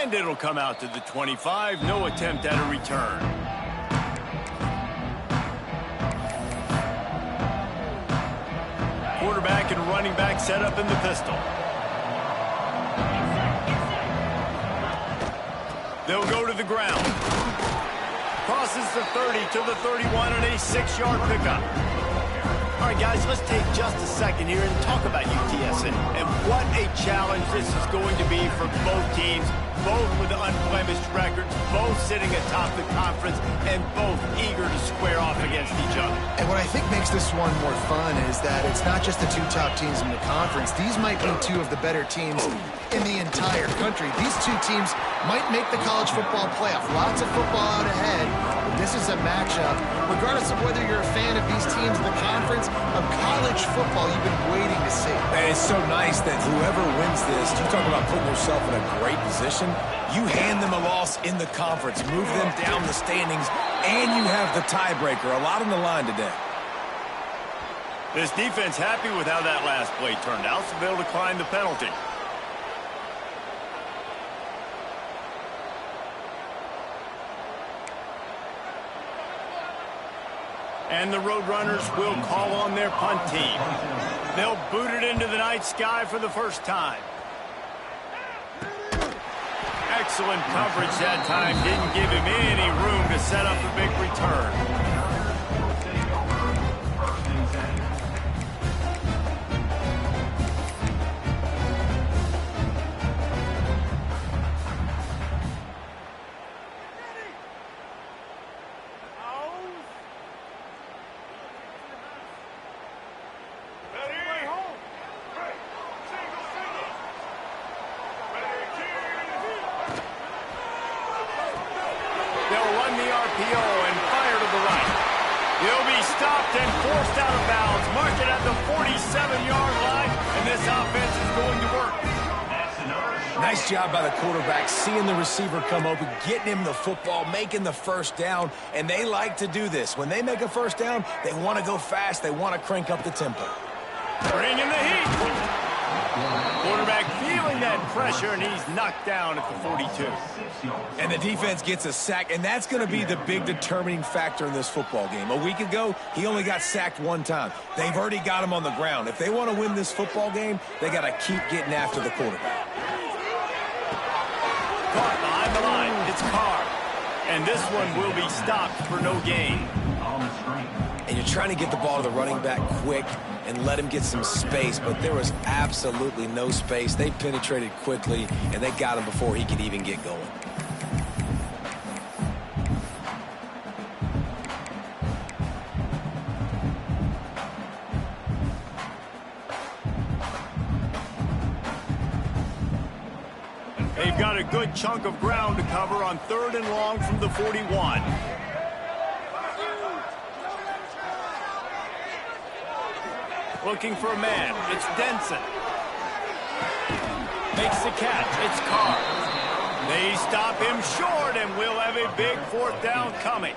And it'll come out to the 25. No attempt at a return. Quarterback and running back set up in the pistol. They'll go to the ground. Crosses the 30 to the 31 and a 6-yard pickup. All right, guys, let's take just a second here and talk about UTSA. And what a challenge this is going to be for both teams, both with unblemished records, both sitting atop the conference, and both eager to square off against each other. And what I think makes this one more fun is that it's not just the two top teams in the conference. These might be two of the better teams in the entire country. These two teams might make the college football playoff. Lots of football out ahead. But this is a matchup, regardless of whether you're a fan of these teams in the conference, of college football you've been waiting to see. And it's so nice that whoever wins this, you talk about putting yourself in a great position, you hand them a loss in the conference, move them down the standings, and you have the tiebreaker. A lot on the line today. This defense happy with how that last play turned out, so they'll decline the penalty. And the Roadrunners will call on their punt team. They'll boot it into the night sky for the first time. Excellent coverage that time. Didn't give him any room to set up a big return. Forced out of bounds, marked it at the 47-yard line, and this offense is going to work. Nice job by the quarterback, seeing the receiver come open, getting him the football, making the first down, and they like to do this. When they make a first down, they want to go fast, they want to crank up the tempo. Bringing the heat. Quarterback feeling that pressure, and he's knocked down at the 42. And the defense gets a sack, and that's going to be the big determining factor in this football game. A week ago, he only got sacked one time. They've already got him on the ground. If they want to win this football game, they got to keep getting after the quarterback. Caught behind the line. It's Carr. And this one will be stopped for no gain. And you're trying to get the ball to the running back quick and let him get some space, but there was absolutely no space. They penetrated quickly, and they got him before he could even get going. They've got a good chunk of ground to cover on 3rd and long from the 41. Looking for a man. It's Denson. Makes the catch. It's Carr. They stop him short, and we'll have a big 4th down coming.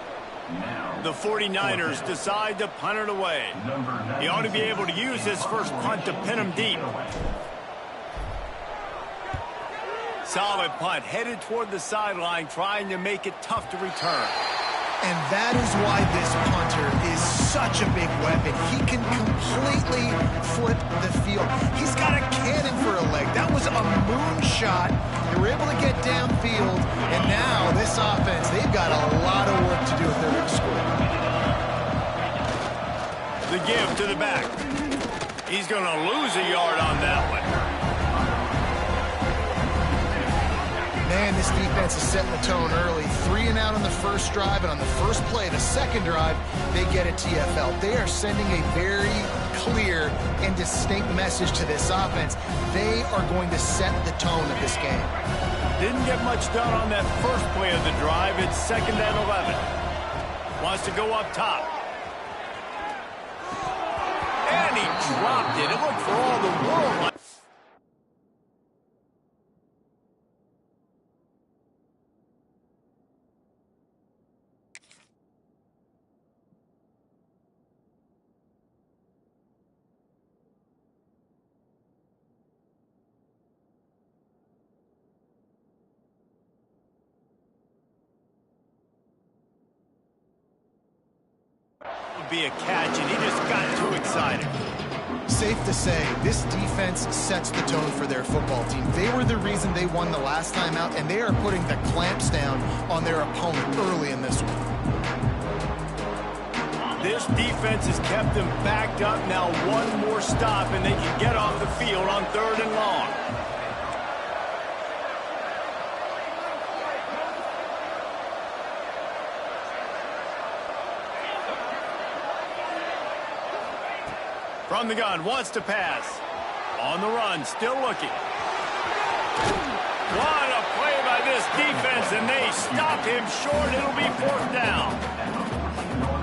The 49ers decide to punt it away. He ought to be able to use his first punt to pin him deep. Solid punt, headed toward the sideline, trying to make it tough to return. And that is why this punter is such a big weapon. He can completely flip the field. He's got a cannon for a leg. That was a moonshot. They were able to get downfield, and now this offense, they've got a lot of work to do if they're going to score. The give to the back. He's going to lose a yard on that one. Man, this defense is setting the tone early. 3 and out on the first drive, and on the first play, the second drive, they get a TFL. They are sending a very clear and distinct message to this offense. They are going to set the tone of this game. Didn't get much done on that first play of the drive. It's 2nd and 11. Wants to go up top. And he dropped it. It looked for all the world like be a catch, and he just got too excited. Safe to say, this defense sets the tone for their football team. They were the reason they won the last time out, and they are putting the clamps down on their opponent early in this one. This defense has kept them backed up. Now one more stop, and they can get off the field on 3rd and long. From the gun, wants to pass. On the run, still looking. What a play by this defense, and they stop him short. It'll be 4th down.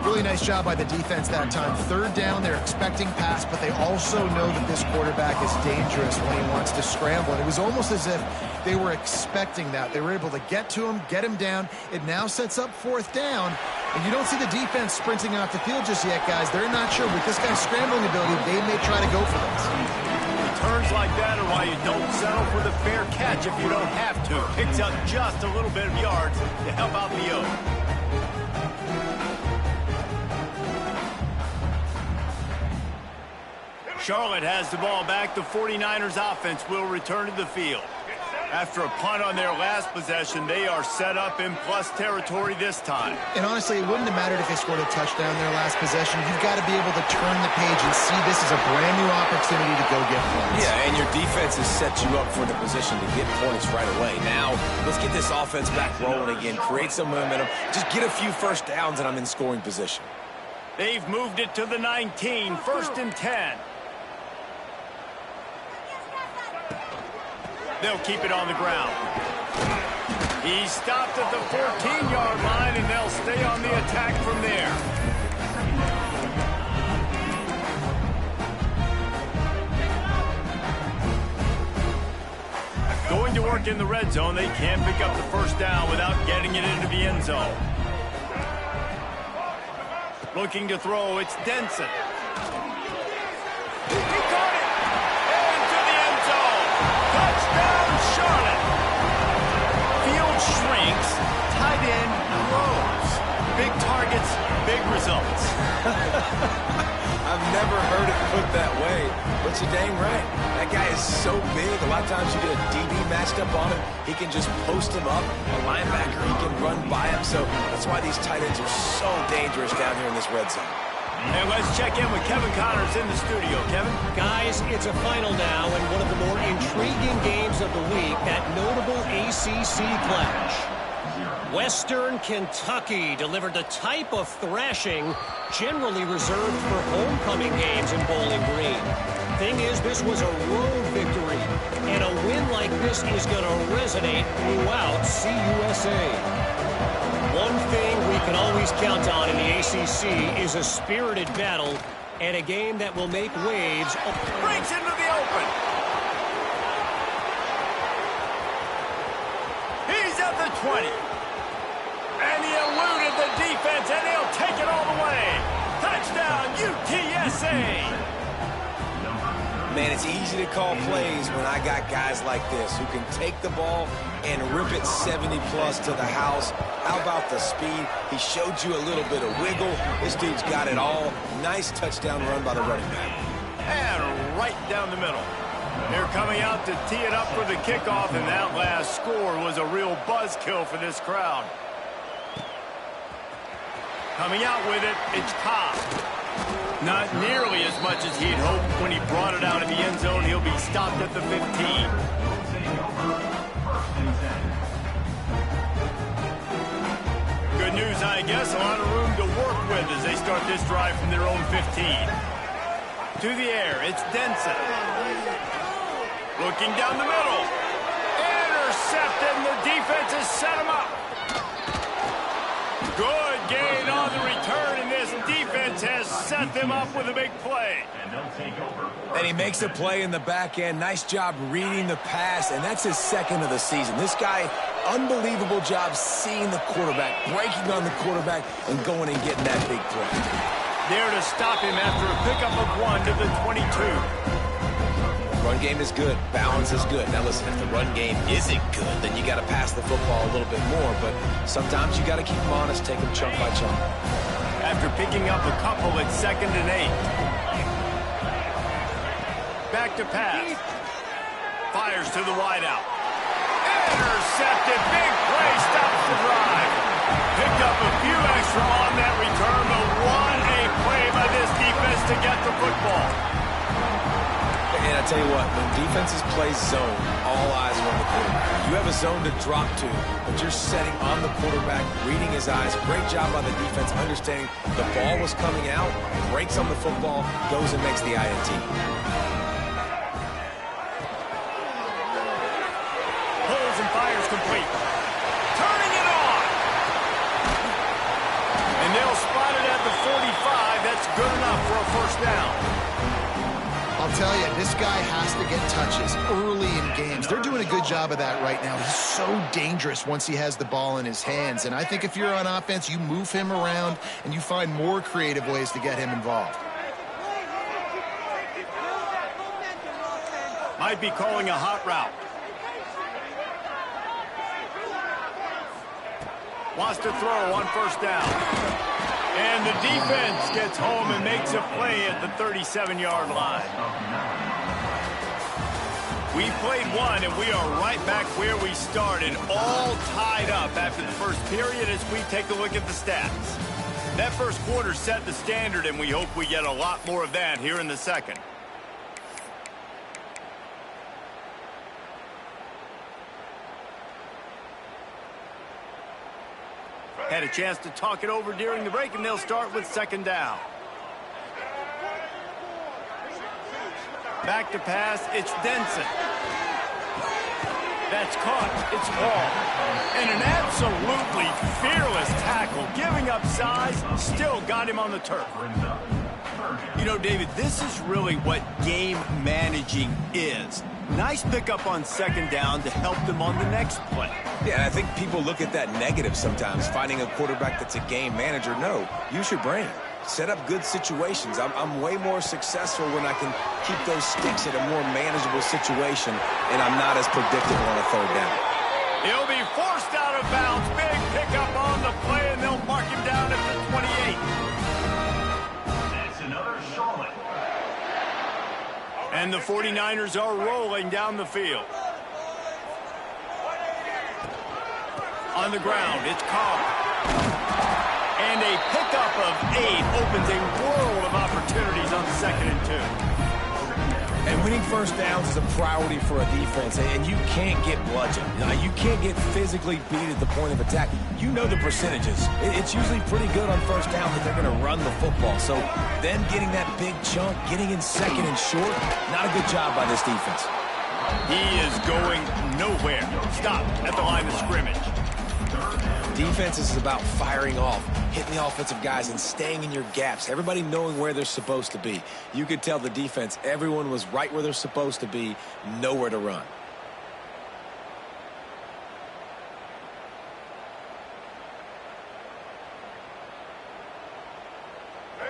Really nice job by the defense that time. 3rd down, they're expecting pass, but they also know that this quarterback is dangerous when he wants to scramble. And it was almost as if they were expecting that. They were able to get to him, get him down. It now sets up 4th down. And you don't see the defense sprinting off the field just yet, guys. They're not sure. With this guy's scrambling ability, they may try to go for this. Returns like that are why you don't settle for the fair catch if you don't have to. Picks up just a little bit of yards to help out the O. Charlotte has the ball back. The 49ers offense will return to the field. After a punt on their last possession, they are set up in plus territory this time. And honestly, it wouldn't have mattered if they scored a touchdown their last possession. You've got to be able to turn the page and see this as a brand new opportunity to go get points. Yeah, and your defense has set you up for the position to get points right away. Now, let's get this offense back rolling again, create some momentum, just get a few first downs, and I'm in scoring position. They've moved it to the 19, 1st and 10. They'll keep it on the ground. He stopped at the 14-yard line, and they'll stay on the attack from there. Going to work in the red zone, they can't pick up the 1st down without getting it into the end zone. Looking to throw, it's Denson. He caught it! Into the end zone! Touchdown, Charlotte! Field shrinks, tight end grows. Big targets, big results. I've never heard it put that way, but you're dang right. That guy is so big. A lot of times you get a DB matched up on him. He can just post him up. A linebacker, he can run by him. So that's why these tight ends are so dangerous down here in this red zone. And let's check in with Kevin Connors in the studio. Kevin? Guys, it's a final now and one of the more intriguing games of the week, that notable ACC clash. Western Kentucky delivered the type of thrashing generally reserved for homecoming games in Bowling Green. Thing is, this was a road victory, and a win like this is going to resonate throughout CUSA. One thing we can always count on in the ACC is a spirited battle and a game that will make waves. Breaks into the open. He's at the 20. And he eluded the defense, and he'll take it all the way. Touchdown, UTSA. Man, it's easy to call plays when I got guys like this who can take the ball and rip it 70-plus to the house. How about the speed? He showed you a little bit of wiggle. This dude's got it all. Nice touchdown run by the running back. And right down the middle. They're coming out to tee it up for the kickoff, and that last score was a real buzzkill for this crowd. Coming out with it, it's Cobb. Not nearly as much as he'd hoped when he brought it out in the end zone. He'll be stopped at the 15. Good news, I guess. A lot of room to work with as they start this drive from their own 15. To the air, it's Denson. Looking down the middle. Intercepted, and the defense has set him up. Good gain on the return, and this defense has set them up with a big play. And he makes a play in the back end. Nice job reading the pass, and that's his 2nd of the season. This guy, unbelievable job seeing the quarterback, breaking on the quarterback, and going and getting that big play. There to stop him after a pickup of 1 to the 22. Run game is good. Balance is good. Now listen, if the run game isn't good, then you got to pass the football a little bit more. But sometimes you got to keep them honest, take them chunk by chunk. after picking up a couple at 2nd and 8. Back to pass. Fires to the wideout. Intercepted. Big play. Stops the drive. Picked up a few extra on that return, but what a play by this defense to get the football. And I tell you what, when defenses play zone, all eyes are on the quarterback. You have a zone to drop to, but you're setting on the quarterback, reading his eyes. Great job by the defense, understanding the ball was coming out, breaks on the football, goes and makes the INT. Pulls and fires complete. Turning it on. And they'll spot it at the 45. That's good enough for a first down. I'll tell you, this guy has to get touches early in games. They're doing a good job of that right now. He's so dangerous once he has the ball in his hands. And I think if you're on offense, you move him around and you find more creative ways to get him involved. Might be calling a hot route. Wants to throw on first down. And the defense gets home and makes a play at the 37-yard line. We played one, and we are right back where we started, all tied up after the first period as we take a look at the stats. That first quarter set the standard, and we hope we get a lot more of that here in the second. Had a chance to talk it over during the break, and they'll start with 2nd down. Back to pass, it's Denson. That's caught, it's Hall. And an absolutely fearless tackle, giving up size, still got him on the turf. You know, David, this is really what game managing is. Nice pickup on 2nd down to help them on the next play. Yeah, and I think people look at that negative sometimes, finding a quarterback that's a game manager. No, use your brain. Set up good situations. I'm way more successful when I can keep those sticks in a more manageable situation, and I'm not as predictable on a 3rd down. He'll be forced out of bounds. Big pickup on the play, and they'll mark him down at the 28. That's another solid. And the 49ers are rolling down the field. On the ground, it's Cobb. And a pickup of 8 opens a world of opportunities on 2nd and 2. And winning first downs is a priority for a defense, and you can't get bludgeoned. You can't get physically beat at the point of attack. You know the percentages. It's usually pretty good on first down that they're going to run the football. So then getting that big chunk, getting in 2nd and short, not a good job by this defense. He is going nowhere. Stopped at the line of scrimmage. Defense is about firing off, hitting the offensive guys and staying in your gaps. Everybody knowing where they're supposed to be. You could tell the defense, everyone was right where they're supposed to be, nowhere to run.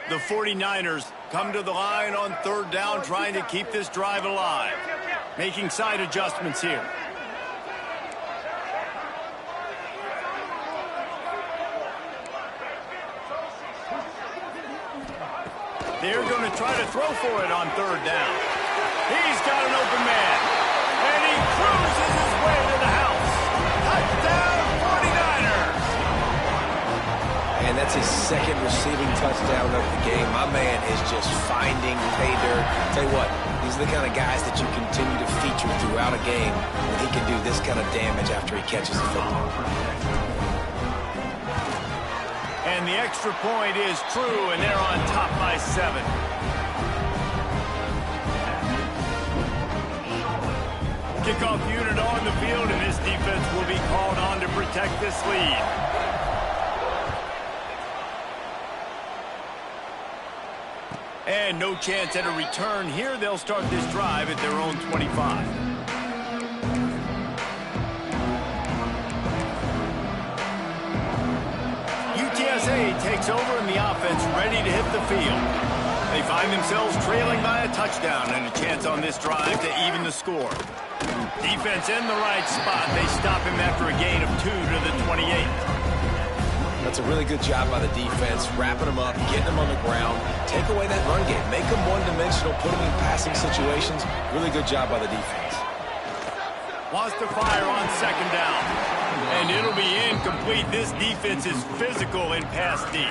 The 49ers come to the line on 3rd down, trying to keep this drive alive. Making side adjustments here. They're going to try to throw for it on 3rd down. He's got an open man. And he cruises his way to the house. Touchdown, 49ers. And that's his 2nd receiving touchdown of the game. My man is just finding pay dirt. Tell you what, these are the kind of guys that you continue to feature throughout a game when he can do this kind of damage after he catches the football. And the extra point is true, and they're on top by 7. Kickoff unit on the field, and this defense will be called on to protect this lead. And no chance at a return here. They'll start this drive at their own 25. UTSA takes over and the offense ready to hit the field. They find themselves trailing by a touchdown and a chance on this drive to even the score. Defense in the right spot. They stop him after a gain of 2 to the 28. That's a really good job by the defense, wrapping them up, getting them on the ground, take away that run game, make them one-dimensional, put them in passing situations. Really good job by the defense. Wants to fire on second down. And it'll be incomplete. This defense is physical in pass D.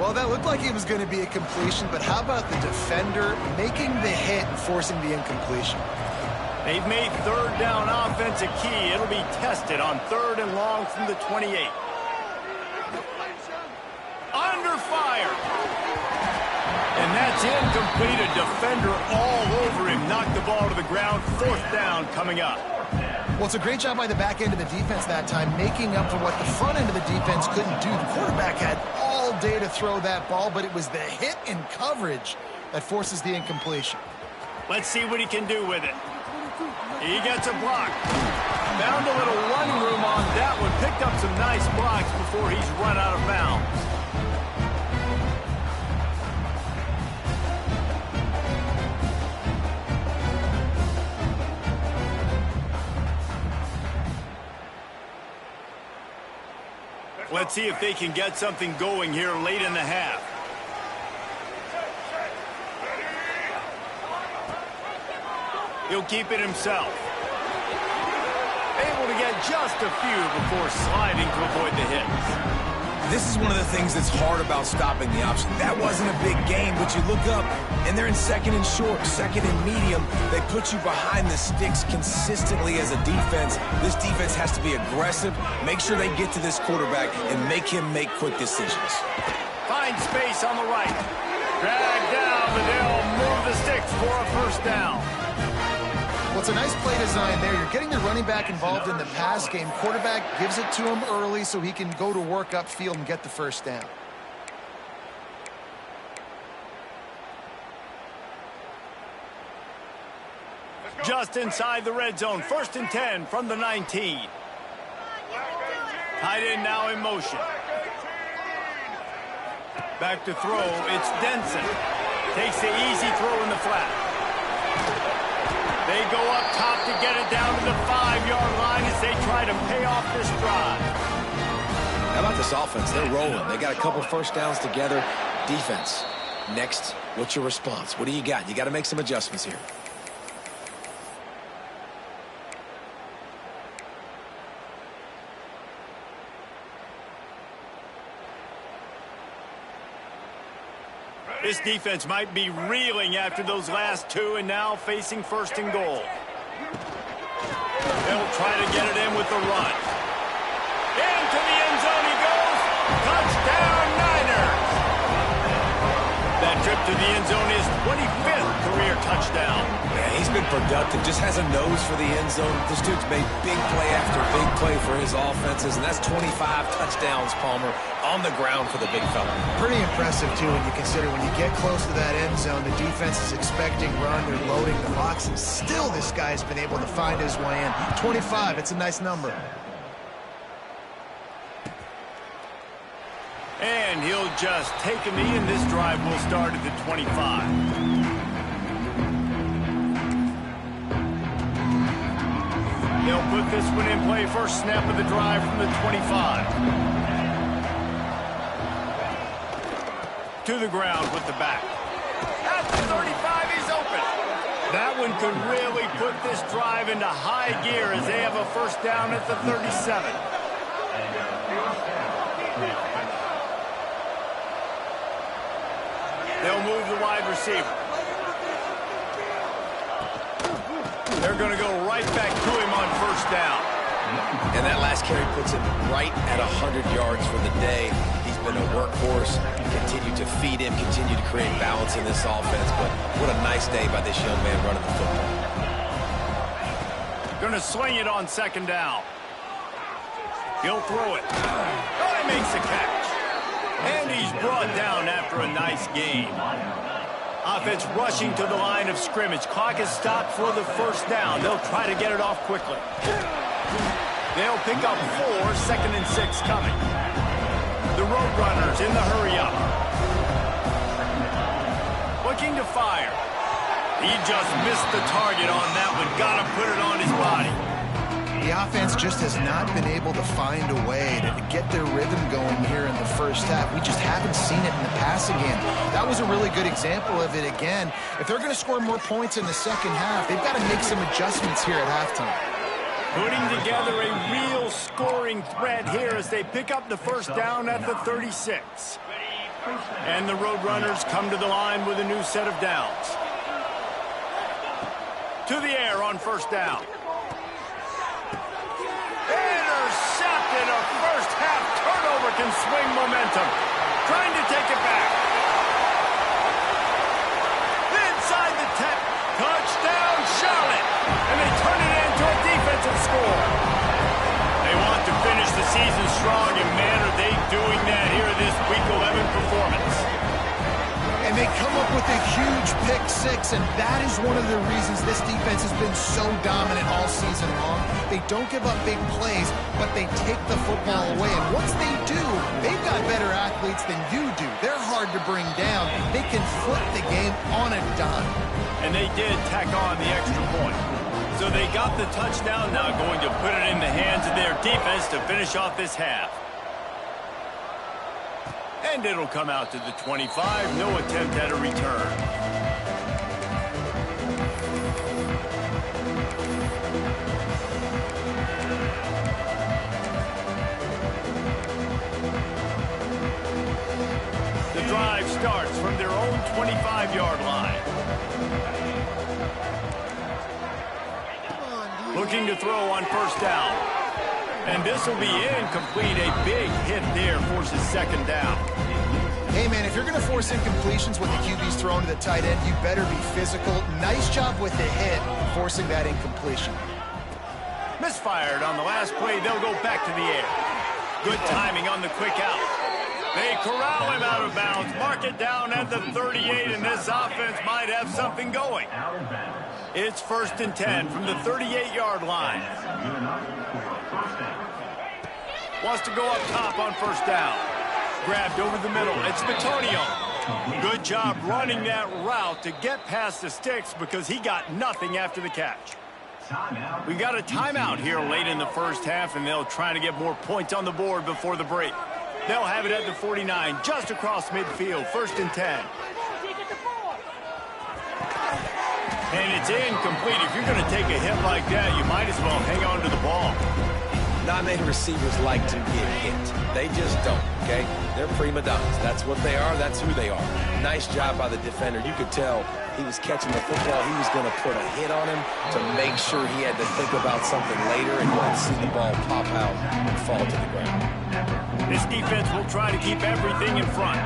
Well, that looked like it was going to be a completion, but how about the defender making the hit and forcing the incompletion? They've made third down offense a key. It'll be tested on third and long from the 28. Under fire. And that's incomplete. A defender all over him. Knocked the ball to the ground. Fourth down coming up. Well, it's a great job by the back end of the defense that time, making up for what the front end of the defense couldn't do. The quarterback had all day to throw that ball, but it was the hit and coverage that forces the incompletion. Let's see what he can do with it. He gets a block. Found a little running room on that one. Picked up some nice blocks before he's run out of bounds. Let's see if they can get something going here late in the half. He'll keep it himself. Able to get just a few before sliding to avoid the hits. This is one of the things that's hard about stopping the option. That wasn't a big gain, but you look up, and they're in second and short, second and medium. They put you behind the sticks consistently as a defense. This defense has to be aggressive, make sure they get to this quarterback, and make him make quick decisions. Find space on the right. Drag down, but they'll move the sticks for a first down. Well, it's a nice play design there. You're getting the running back involved in the pass game. Quarterback gives it to him early so he can go to work upfield and get the first down. Just inside the red zone. First and 10 from the 19. Tight end now in motion. Back to throw. It's Denson. Takes the easy throw in the flat. They go up top to get it down to the 5-yard line as they try to pay off this drive. How about this offense? They're rolling. They got a couple first downs together. Defense. Next, what's your response? What do you got? You got to make some adjustments here. This defense might be reeling after those last two and now facing first and goal. They'll try to get it in with the run. Into the end zone he goes. Touchdown, Niners. That trip to the end zone is 25th career touchdown. Man, he's been productive. Just has a nose for the end zone. This dude's made big play after big play for his offenses, and that's 25 touchdowns, Palmer, on the ground for the big fella. Pretty impressive, too, when you consider when you get close to that end zone, the defense is expecting run, they're loading the box, and still this guy's been able to find his way in. 25, it's a nice number. And he'll just take a knee, and this drive will start at the 25. They'll put this one in play. First snap of the drive from the 25. To the ground with the back. At the 35, he's open. That one could really put this drive into high gear as they have a first down at the 37. They'll move the wide receiver. They're going to go right back to him on first down. And that last carry puts him right at 100 yards for the day. He's been a workhorse. Continue to feed him, continue to create balance in this offense. But what a nice day by this young man running the football. Going to swing it on second down. He'll throw it. Oh, he makes the catch. And he's brought down after a nice game. Offense rushing to the line of scrimmage. Clock is stopped for the first down. They'll try to get it off quickly. They'll pick up 4, second and 6 coming. The Roadrunners in the hurry-up. Looking to fire. He just missed the target on that one. Got to put it on his body. The offense just has not been able to find a way to get their rhythm going here in the first half. We just haven't seen it in the passing game. That was a really good example of it again. If they're going to score more points in the second half, they've got to make some adjustments here at halftime. Putting together a real scoring threat here as they pick up the first down at the 36. And the Roadrunners come to the line with a new set of downs. To the air on first down. Intercepted. A first half turnover can swing momentum. Trying to take it back. Inside the 10. Touchdown Charlotte. And they turn it into a defensive score. They want to finish the season strong, and man, are they doing that here in this Week 11 performance. And they come up with a huge pick six, and that is one of the reasons this defense has been so dominant all season long. They don't give up big plays, but they take the football away. And once they do, they've got better athletes than you do. They're hard to bring down. They can flip the game on a dime. And they did tack on the extra point. So they got the touchdown, now going to put it in the hands of their defense to finish off this half. And it'll come out to the 25. No attempt at a return. The drive starts from their own 25-yard line. Looking to throw on first down. And this will be incomplete. A big hit there forces second down. Hey, man, if you're going to force incompletions when the QB's thrown to the tight end, you better be physical. Nice job with the hit, forcing that incompletion. Misfired on the last play. They'll go back to the air. Good timing on the quick out. They corral him out of bounds. Mark it down at the 38, and this offense might have something going. It's 1st and 10 from the 38-yard line. Wants to go up top on first down. Grabbed over the middle. It's Bitonio. Good job running that route to get past the sticks because he got nothing after the catch. We got a timeout here late in the first half, and they'll try to get more points on the board before the break. They'll have it at the 49, just across midfield, 1st and 10. And it's incomplete. If you're going to take a hit like that, you might as well hang on to the ball. Not many receivers like to get hit. They just don't, okay? They're prima donnas. That's what they are. That's who they are. Nice job by the defender. You could tell he was catching the football. He was going to put a hit on him to make sure he had to think about something later and not see the ball pop out and fall to the ground. This defense will try to keep everything in front.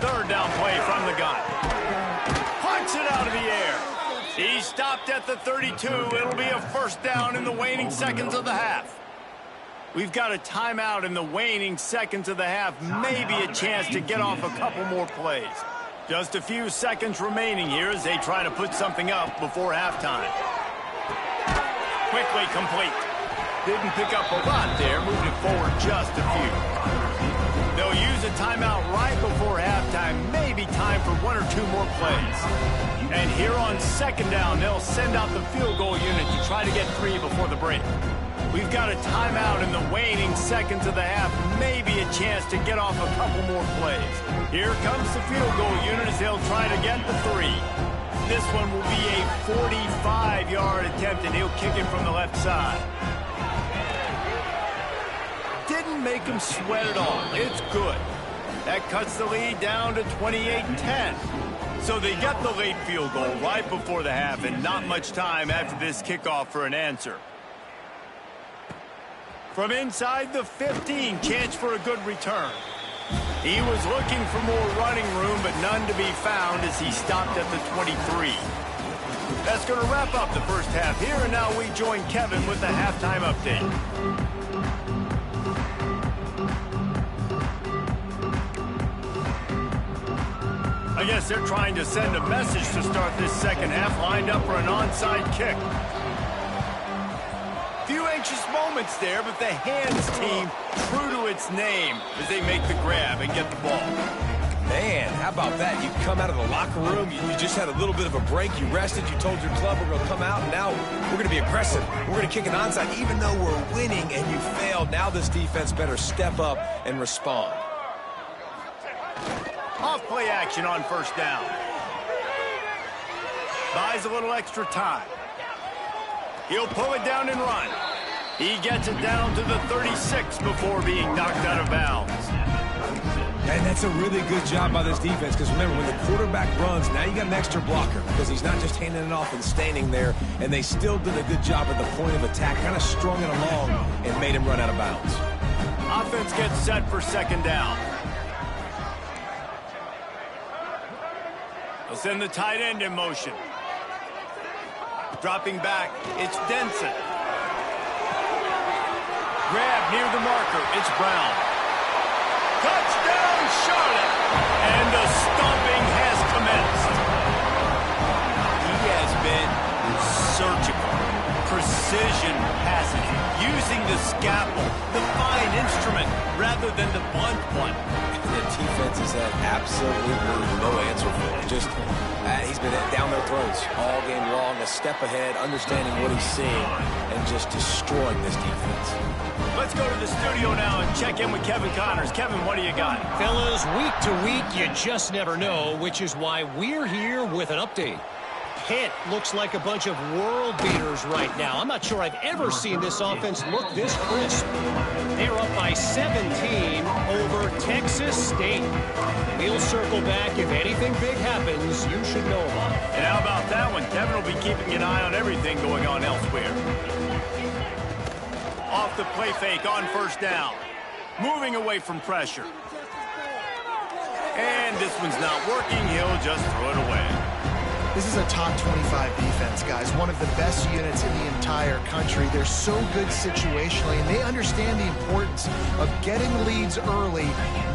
3rd down play from the gun. Punts it out of the air. He stopped at the 32. It'll be a first down in the waning seconds of the half. We've got a timeout in the waning seconds of the half. Maybe a chance to get off a couple more plays. Just a few seconds remaining here as they try to put something up before halftime. Quickly complete. Didn't pick up a lot there. Moved it forward just a few. They'll use a timeout right before halftime. Maybe time for 1 or 2 more plays. And here on second down, they'll send out the field goal unit to try to get 3 before the break. We've got a timeout in the waning seconds of the half. Maybe a chance to get off a couple more plays. Here comes the field goal unit as they'll try to get the 3. This one will be a 45-yard attempt, and he'll kick it from the left side. Didn't make him sweat at all. It's good. That cuts the lead down to 28-10. So they get the late field goal right before the half, and not much time after this kickoff for an answer. From inside the 15, chance for a good return. He was looking for more running room, but none to be found as he stopped at the 23. That's going to wrap up the first half here, and now we join Kevin with the halftime update. I guess they're trying to send a message to start this second half, lined up for an onside kick. Few anxious moments there, but the hands team true to its name as they make the grab and get the ball. Man, how about that? You come out of the locker room, you just had a little bit of a break, you rested, you told your club we're going to come out, and now we're going to be aggressive. We're going to kick an onside, even though we're winning and you failed. Now this defense better step up and respond. Off play action on first down. Buys a little extra time. He'll pull it down and run. He gets it down to the 36 before being knocked out of bounds. And that's a really good job by this defense, because remember, when the quarterback runs, now you got an extra blocker, because he's not just handing it off and standing there, and they still did a good job at the point of attack, kind of strung it along and made him run out of bounds. Offense gets set for second down. They'll send the tight end in motion. Dropping back, it's Denson. Grab near the marker, it's Brown. Touchdown, Charlotte! And the stomping has commenced. He has been surgical. Precision passing, using the scalpel, the fine instrument, rather than the blunt one. The defense has had absolutely no answer for him. Just, he's been down their throats all game long, a step ahead, understanding what he's seeing, and just destroying this defense. Let's go to the studio now and check in with Kevin Connors. Kevin, what do you got? Fellas, week to week, you just never know, which is why we're here with an update. Pitt looks like a bunch of world beaters right now. I'm not sure I've ever seen this offense look this crisp. They're up by 17 over Texas State. We'll circle back. If anything big happens, you should know about it. And how about that one? Kevin will be keeping an eye on everything going on elsewhere. Off the play fake on first down. Moving away from pressure. And this one's not working. He'll just throw it away. This is a top 25 defense, guys. One of the best units in the entire country. They're so good situationally, and they understand the importance of getting leads early,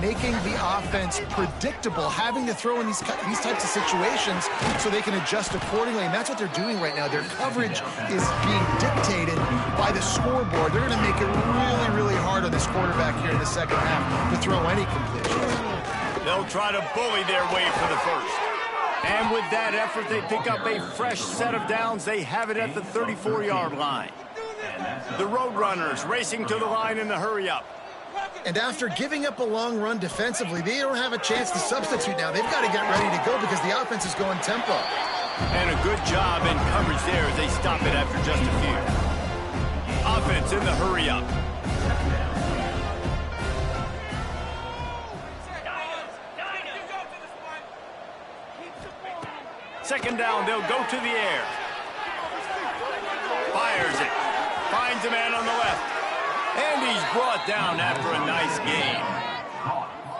making the offense predictable, having to throw in these types of situations so they can adjust accordingly, and that's what they're doing right now. Their coverage is being dictated by the scoreboard. They're going to make it really, really hard on this quarterback here in the second half to throw any completions. They'll try to bully their way for the first. And with that effort, they pick up a fresh set of downs. They have it at the 34-yard line. The Roadrunners racing to the line in the hurry-up. And after giving up a long run defensively, they don't have a chance to substitute now. They've got to get ready to go because the offense is going tempo. And a good job in coverage there as they stop it after just a few. Offense in the hurry-up. Second down, they'll go to the air. Fires it. Finds a man on the left. And he's brought down after a nice gain.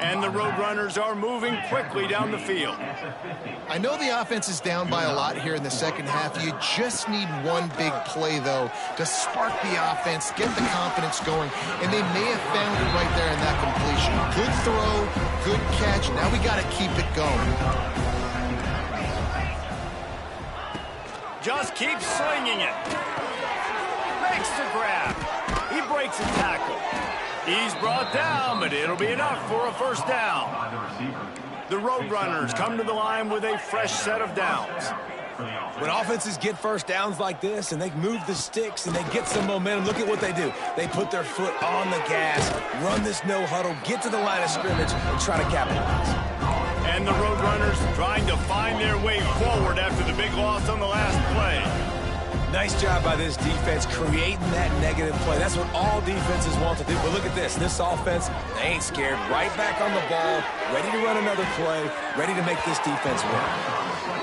And the Roadrunners are moving quickly down the field. I know the offense is down by a lot here in the second half. You just need one big play, though, to spark the offense, get the confidence going, and they may have found it right there in that completion. Good throw, good catch. Now we got to keep it going. Just keeps slinging it. Makes the grab. He breaks a tackle. He's brought down, but it'll be enough for a first down. The Roadrunners come to the line with a fresh set of downs. When offenses get first downs like this and they move the sticks and they get some momentum, look at what they do. They put their foot on the gas, run this no huddle, get to the line of scrimmage, and try to capitalize. And the Roadrunners trying to find their way forward after the big loss on the last play. Nice job by this defense creating that negative play. That's what all defenses want to do. But look at this. This offense, they ain't scared. Right back on the ball, ready to run another play, ready to make this defense win.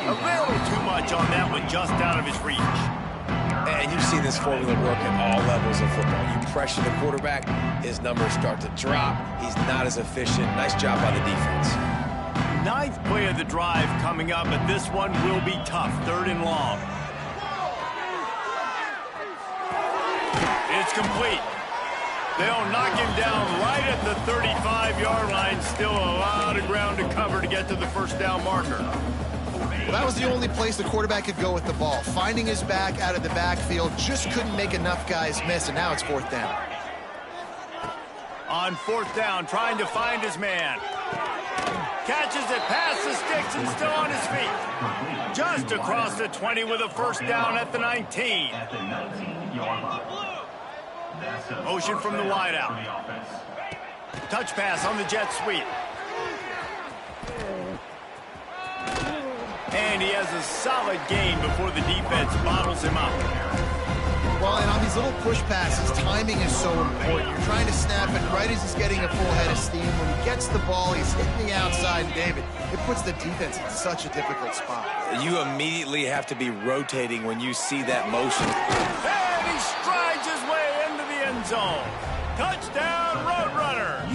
A little too much on that one, just out of his reach. And you see this formula work at all levels of football. You pressure the quarterback, his numbers start to drop. He's not as efficient. Nice job by the defense. Ninth play of the drive coming up, but this one will be tough. Third and long. It's complete. They'll knock him down right at the 35-yard line. Still a lot of ground to cover to get to the first down marker. Well, that was the only place the quarterback could go with the ball. Finding his back out of the backfield, just couldn't make enough guys miss, and now it's fourth down. On fourth down, trying to find his man. Catches it past the sticks and still on his feet. Just across the 20 with a first down at the 19. Motion from the wideout. Touch pass on the jet sweep. And he has a solid gain before the defense bottles him up. Well, and on these little push passes, timing is so important. You're trying to snap it right as he's getting a full head of steam. When he gets the ball, he's hitting the outside, and David, it puts the defense in such a difficult spot. You immediately have to be rotating when you see that motion. And he strides his way into the end zone. Touchdown, Roadrunner.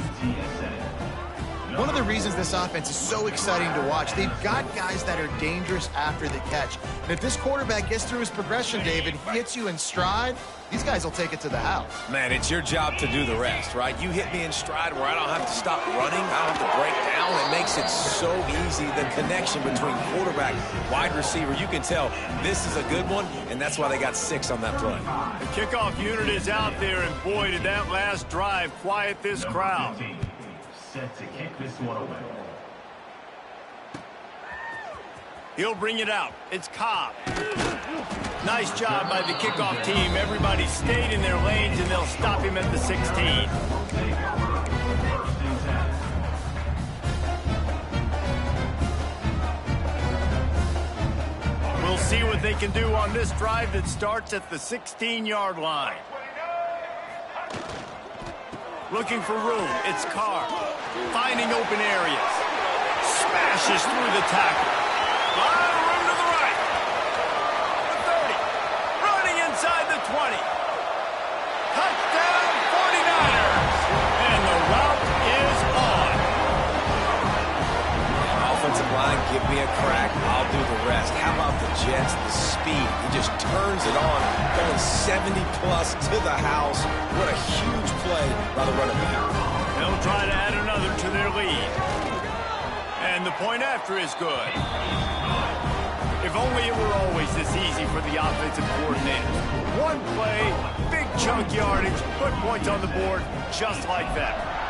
One of the reasons this offense is so exciting to watch, they've got guys that are dangerous after the catch. And if this quarterback gets through his progression, David, he hits you in stride, these guys will take it to the house. Man, it's your job to do the rest, right? You hit me in stride where I don't have to stop running. I don't have to break down. It makes it so easy, the connection between quarterback, wide receiver. You can tell this is a good one, and that's why they got 6 on that play. The kickoff unit is out there, and boy, did that last drive quiet this crowd. Set to kick this one away. He'll bring it out. It's Cobb. Nice job by the kickoff team. Everybody stayed in their lanes, and they'll stop him at the 16. We'll see what they can do on this drive that starts at the 16-yard line. Looking for room. It's Carr. Finding open areas. Smashes through the tackle. A lot of room to the right. The 30. Running inside the 20. Touchdown 49ers. And the route is on. Offensive line, give me a crack. I'll do the rest. How about the Jets, the speed? He just turns it on, going 70-plus to the house. What a huge play by the running back. They'll try to add another to their lead. And the point after is good. If only it were always this easy for the offensive coordinator. One play, big chunk yardage, put points on the board just like that.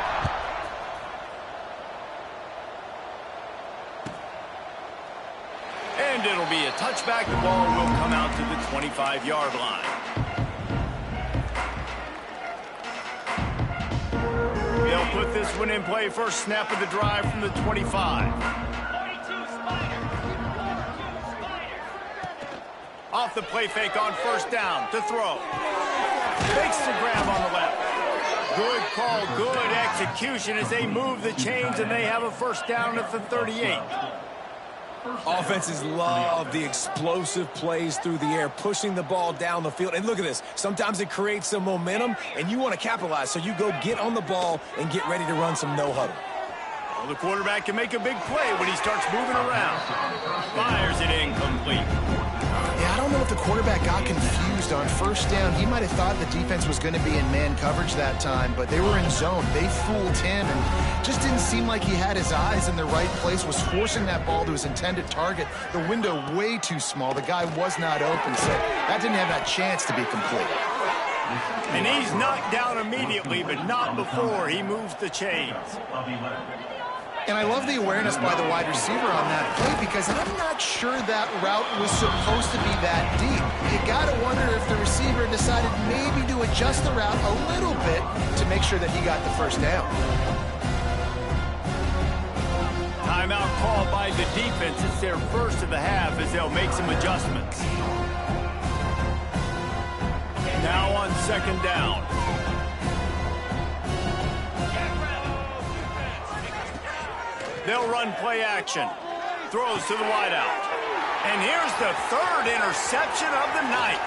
And it'll be a touchback. The ball will come out to the 25-yard line. They'll put this one in play. First snap of the drive from the 25. Off the play fake on first down to throw. Fakes the grab on the left. Good call, good execution as they move the chains, and they have a first down at the 38. Offenses love the explosive plays through the air, pushing the ball down the field. And look at this. Sometimes it creates some momentum, and you want to capitalize. So you go get on the ball and get ready to run some no-huddle. Well, the quarterback can make a big play when he starts moving around. Fires it incomplete. Yeah, I don't know if the quarterback got confused on first down. He might have thought the defense was going to be in man coverage that time, but they were in zone. They fooled him and just didn't seem like he had his eyes in the right place, was forcing that ball to his intended target. The window way too small. The guy was not open, so that didn't have that chance to be complete. And he's knocked down immediately, but not before he moves the chains. And I love the awareness by the wide receiver on that play because I'm not sure that route was supposed to be that deep. You got to wonder if the receiver decided maybe to adjust the route a little bit to make sure that he got the first down. Timeout called by the defense. It's their first of the half as they'll make some adjustments. Now on second down. They'll run play action. Throws to the wideout. And here's the third interception of the night.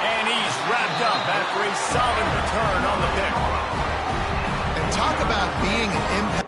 And he's wrapped up after a solid return on the pick. And talk about being an impact.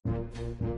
you.